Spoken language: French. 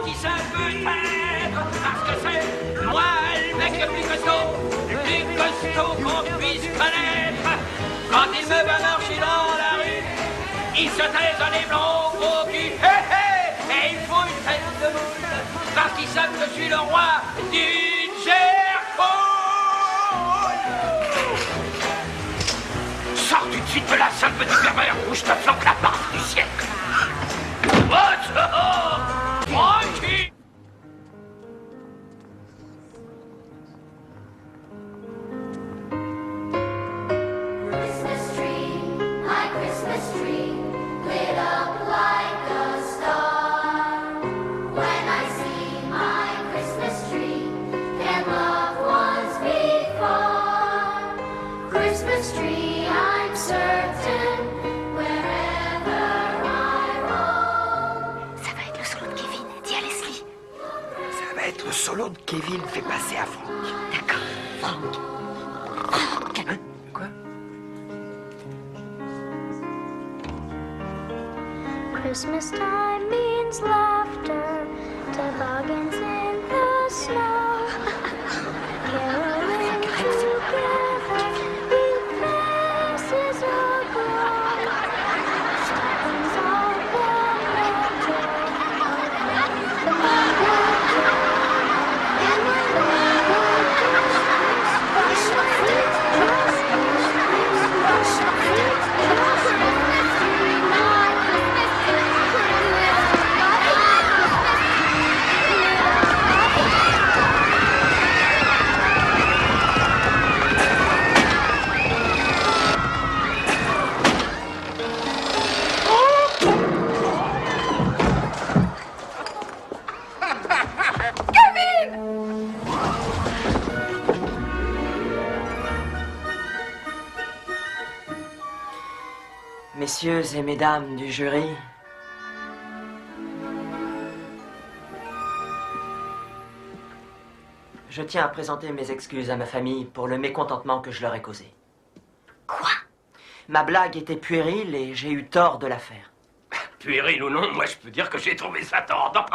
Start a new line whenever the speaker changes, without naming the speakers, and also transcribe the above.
qui ça peut être? Parce que c'est moi le mec le plus costaud qu'on puisse connaître. Quand il me voit marcher dans la rue, il se taise dans les blancs gros cul. Hé hé! Et il faut une tête de moule, parce qu'ils savent que je suis le roi du Gerfo. Sors tout de suite de là, sale petit pervers, ou je te flanque la barre du siècle. Tranquille.
Christmas tree, my Christmas tree, lit up like a star. When I see my Christmas tree, can loved ones be far? Christmas tree, I'm certain, wherever I roam.
Ça va être le solo de Kevin, dis à Leslie.
Ça va être le solo de Kevin fait passer à Franck.
D'accord, Franck.
Hein? Quoi?
Christmas time means laughter, toboggans in the snow. Caroling together, with faces aglow. Stockings all
Messieurs et mesdames du jury, je tiens à présenter mes excuses à ma famille pour le mécontentement que je leur ai causé.
Quoi?
Ma blague était puérile et j'ai eu tort de la faire.
Puéril ou non, moi je peux dire que j'ai trouvé ça tordant.